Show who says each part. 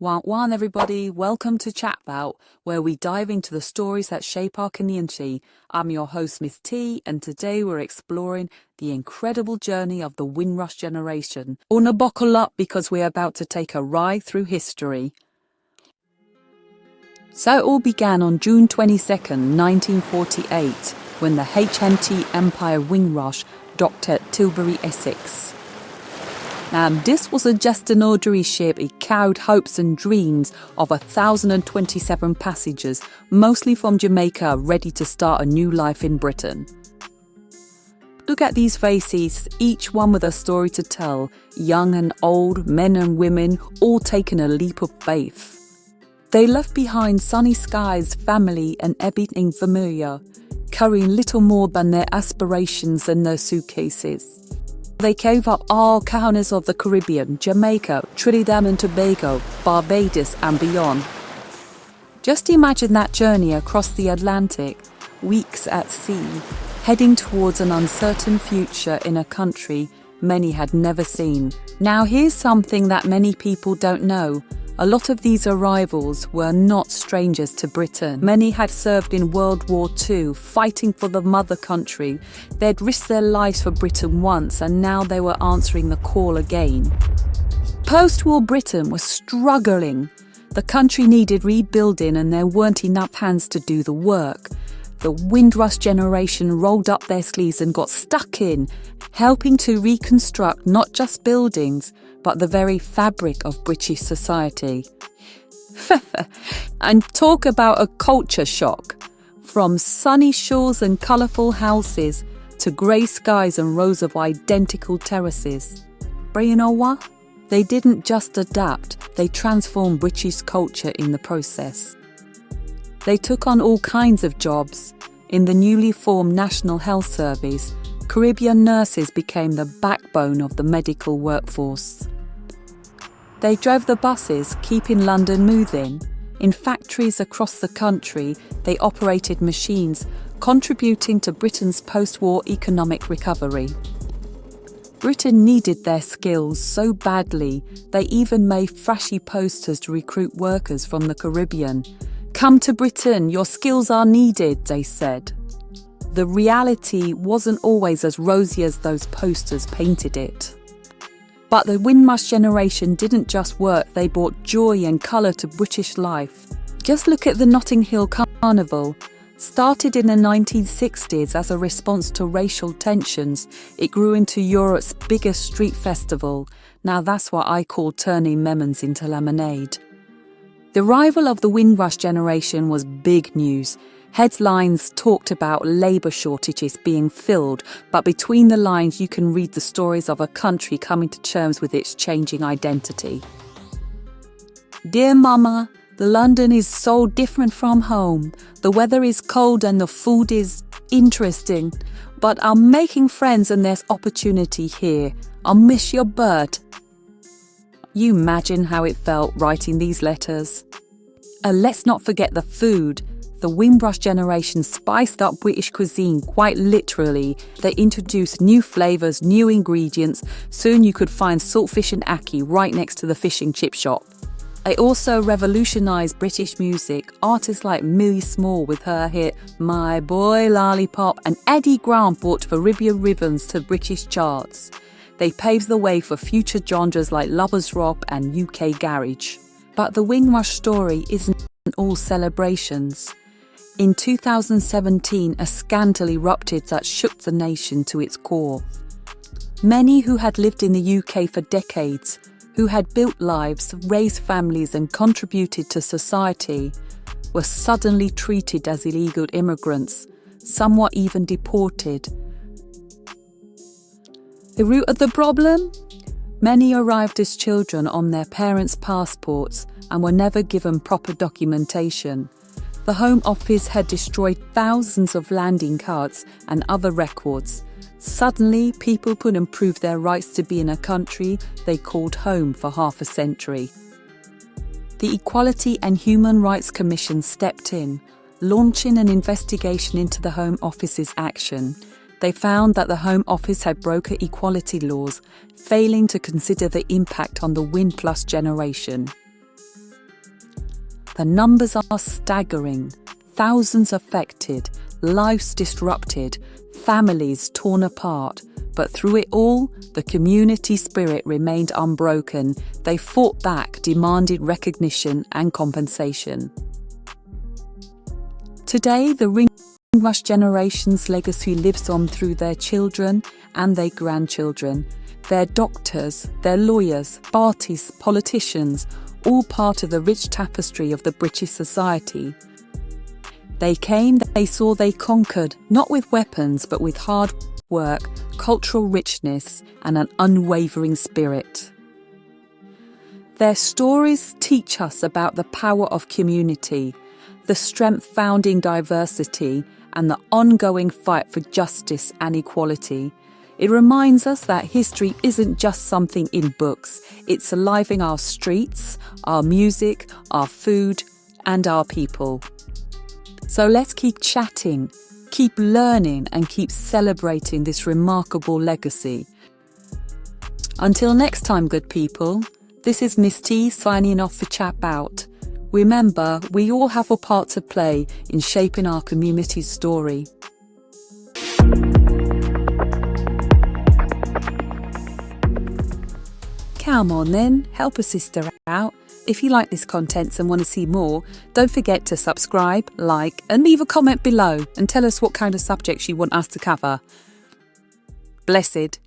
Speaker 1: One everybody, welcome to Chat Bout, where we dive into the stories that shape our community. I'm your host, Miss T, and today we're exploring the incredible journey of the Windrush Generation. Una buckle up because we're about to take a ride through history. So it all began on June 22nd, 1948, when the HMT Empire Windrush docked at Tilbury, Essex. Now, this wasn't just an ordinary ship, it carried hopes and dreams of 1,027 passengers, mostly from Jamaica, ready to start a new life in Britain. Look at these faces, each one with a story to tell, young and old, men and women, all taking a leap of faith. They left behind sunny skies, family and everything familiar, carrying little more than their aspirations in their suitcases. They gave up all corners of the Caribbean, Jamaica, Trinidad and Tobago, Barbados and beyond. Just imagine that journey across the Atlantic, weeks at sea, heading towards an uncertain future in a country many had never seen. Now here's something that many people don't know. A lot of these arrivals were not strangers to Britain. Many had served in World War II, fighting for the mother country. They'd risked their lives for Britain once, and now they were answering the call again. Post-war Britain was struggling. The country needed rebuilding, and there weren't enough hands to do the work. The Windrush Generation rolled up their sleeves and got stuck in, helping to reconstruct not just buildings, but the very fabric of British society. And talk about a culture shock. From sunny shores and colourful houses to grey skies and rows of identical terraces. But you know what? They didn't just adapt, they transformed British culture in the process. They took on all kinds of jobs. In the newly formed National Health Service, Caribbean nurses became the backbone of the medical workforce. They drove the buses, keeping London moving. In factories across the country, they operated machines, contributing to Britain's post-war economic recovery. Britain needed their skills so badly, they even made flashy posters to recruit workers from the Caribbean. "Come to Britain, your skills are needed," they said. The reality wasn't always as rosy as those posters painted it. But the Windrush Generation didn't just work, they brought joy and colour to British life. Just look at the Notting Hill Carnival. Started in the 1960s as a response to racial tensions, it grew into Europe's biggest street festival. Now that's what I call turning lemons into lemonade. The arrival of the Windrush Generation was big news. Headlines talked about labour shortages being filled, but between the lines you can read the stories of a country coming to terms with its changing identity. "Dear Mama, the London is so different from home. The weather is cold and the food is interesting, but I'm making friends and there's opportunity here. I'll miss your bird." You imagine how it felt writing these letters. And let's not forget the food. The Windrush Generation spiced up British cuisine quite literally. They introduced new flavours, new ingredients. Soon you could find saltfish and ackee right next to the fish and chip shop. They also revolutionised British music. Artists like Millie Small with her hit My Boy Lollipop and Eddie Grant brought Caribbean rhythms to British charts. They paved the way for future genres like lovers rock and UK garage. But the Windrush story isn't all celebrations. In 2017, a scandal erupted that shook the nation to its core. Many who had lived in the UK for decades, who had built lives, raised families and contributed to society, were suddenly treated as illegal immigrants, somewhat even deported. The root of the problem? Many arrived as children on their parents' passports and were never given proper documentation. The Home Office had destroyed thousands of landing cards and other records. Suddenly, people couldn't prove their rights to be in a country they called home for half a century. The Equality and Human Rights Commission stepped in, launching an investigation into the Home Office's action. They found that the Home Office had broken equality laws, failing to consider the impact on the Windrush Generation. The numbers are staggering. Thousands affected, lives disrupted, families torn apart. But through it all, the community spirit remained unbroken. They fought back, demanded recognition and compensation. Today, the Windrush Generation's legacy lives on through their children and their grandchildren. Their doctors, their lawyers, artists, politicians, all part of the rich tapestry of the British society. They came, they saw, they conquered, not with weapons, but with hard work, cultural richness, and an unwavering spirit. Their stories teach us about the power of community, the strength found in diversity, and the ongoing fight for justice and equality. It reminds us that history isn't just something in books. It's alive in our streets, our music, our food, and our people. So let's keep chatting, keep learning, and keep celebrating this remarkable legacy. Until next time, good people, this is Miss T signing off for Chat Bout. Remember, we all have a part to play in shaping our community's story. Come on then, help a sister out. If you like this content and want to see more, don't forget to subscribe, like, and leave a comment below and tell us what kind of subjects you want us to cover. Blessed.